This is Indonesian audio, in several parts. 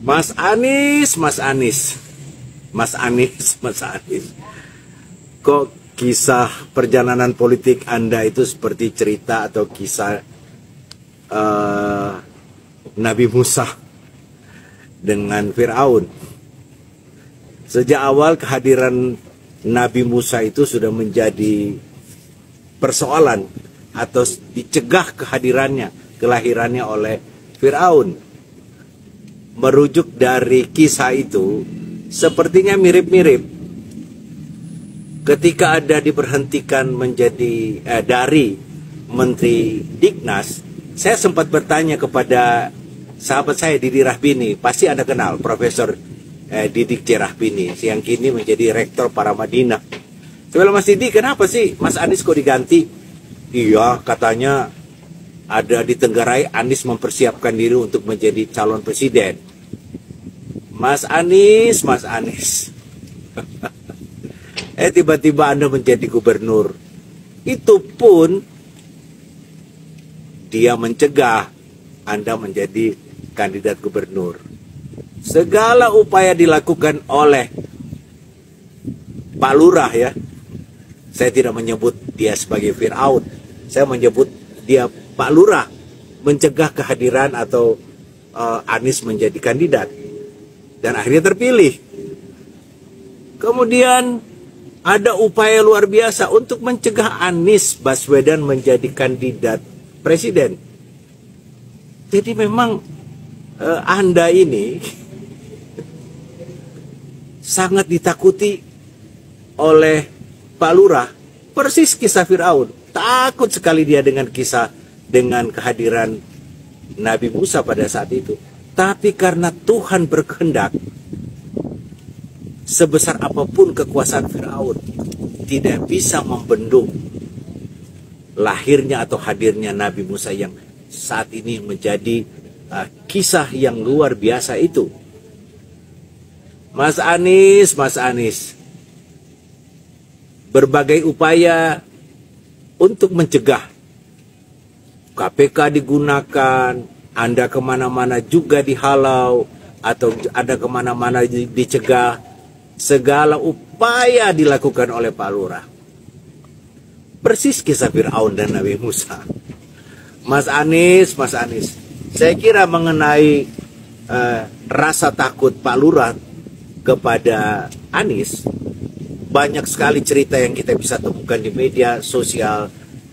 Mas Anies, Mas Anies, Mas Anies, Mas Anies. Kok kisah perjalanan politik Anda itu seperti cerita atau kisah Nabi Musa dengan Fir'aun? Sejak awal kehadiran Nabi Musa itu sudah menjadi persoalan atau dicegah kelahirannya oleh Fir'aun. Merujuk dari kisah itu, sepertinya mirip-mirip. Ketika ada diberhentikan menjadi dari Menteri Dignas, saya sempat bertanya kepada sahabat saya Didi Rahbini, pasti Anda kenal Profesor Didik C. Rahbini, yang kini menjadi Rektor Paramadina. Saya bilang, Mas Didi, kenapa sih Mas Anies kok diganti? Iya, katanya ada di Tenggarai Anies mempersiapkan diri untuk menjadi calon presiden. Mas Anies, Mas Anies. Tiba-tiba Anda menjadi gubernur. Itu pun dia mencegah Anda menjadi kandidat gubernur. Segala upaya dilakukan oleh Pak Lurah, ya. Saya tidak menyebut dia sebagai Fir'aun. Saya menyebut dia Pak Lurah, mencegah kehadiran atau Anies menjadi kandidat. Dan akhirnya terpilih. Kemudian ada upaya luar biasa untuk mencegah Anies Baswedan menjadi kandidat presiden. Jadi memang Anda ini sangat ditakuti oleh Pak Lurah. Persis kisah Fir'aun. Takut sekali dia dengan kehadiran Nabi Musa pada saat itu. Tapi karena Tuhan berkehendak, sebesar apapun kekuasaan Fir'aun tidak bisa membendung lahirnya atau hadirnya Nabi Musa yang saat ini menjadi kisah yang luar biasa itu. Mas Anies, Mas Anies, berbagai upaya untuk mencegah KPK digunakan, Anda kemana-mana juga dihalau, atau Anda kemana-mana dicegah. Segala upaya dilakukan oleh Pak Lurah. Persis kisah Fir'aun dan Nabi Musa. Mas Anies, Mas Anies, saya kira mengenai rasa takut Pak Lurah kepada Anies, banyak sekali cerita yang kita bisa temukan di media sosial.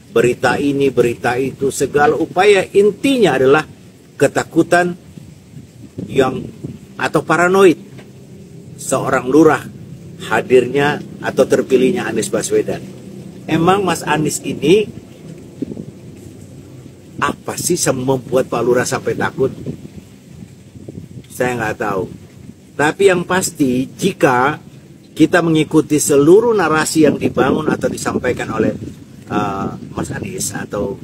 Berita ini, berita itu, segala upaya intinya adalah ketakutan atau paranoid seorang lurah hadirnya atau terpilihnya Anies Baswedan. Emang Mas Anies ini apa sih yang membuat Pak Lurah sampai takut? Saya nggak tahu. Tapi yang pasti, jika kita mengikuti seluruh narasi yang dibangun atau disampaikan oleh Mas Anies atau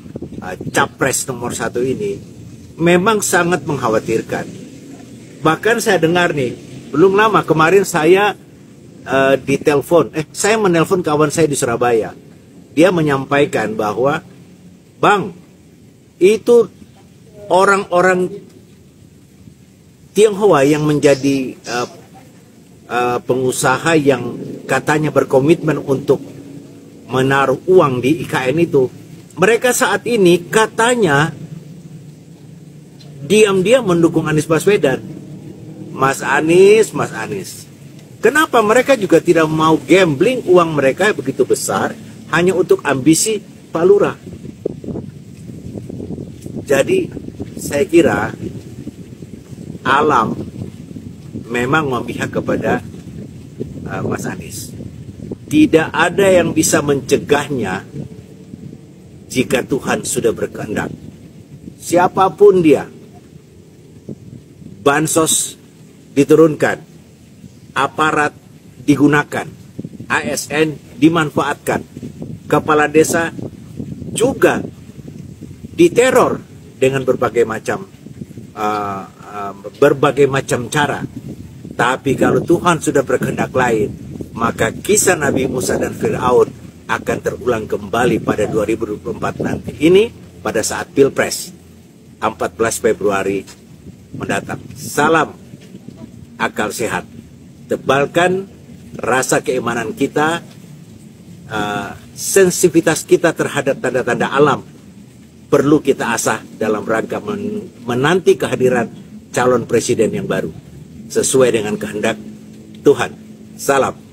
Capres nomor 1 ini, memang sangat mengkhawatirkan. Bahkan saya dengar nih, belum lama kemarin saya saya menelpon kawan saya di Surabaya. Dia menyampaikan bahwa, Bang, itu orang-orang Tionghoa yang menjadi pengusaha yang katanya berkomitmen untuk menaruh uang di IKN itu, mereka saat ini katanya diam-diam mendukung Anies Baswedan. Mas Anies, Mas Anies, kenapa mereka juga tidak mau gambling uang mereka begitu besar hanya untuk ambisi Pak Lurah? Jadi saya kira alam memang memihak kepada Mas Anies. Tidak ada yang bisa mencegahnya jika Tuhan sudah berkehendak. Siapapun dia, bansos diturunkan, aparat digunakan, ASN dimanfaatkan, kepala desa juga diteror dengan berbagai macam cara. Tapi kalau Tuhan sudah berkehendak lain, maka kisah Nabi Musa dan Fir'aun akan terulang kembali pada 2024 nanti. Ini pada saat Pilpres 14 Februari mendatang. Salam akal sehat. Tebalkan rasa keimanan kita, sensitivitas kita terhadap tanda-tanda alam perlu kita asah dalam rangka menanti kehadiran calon presiden yang baru sesuai dengan kehendak Tuhan. Salam.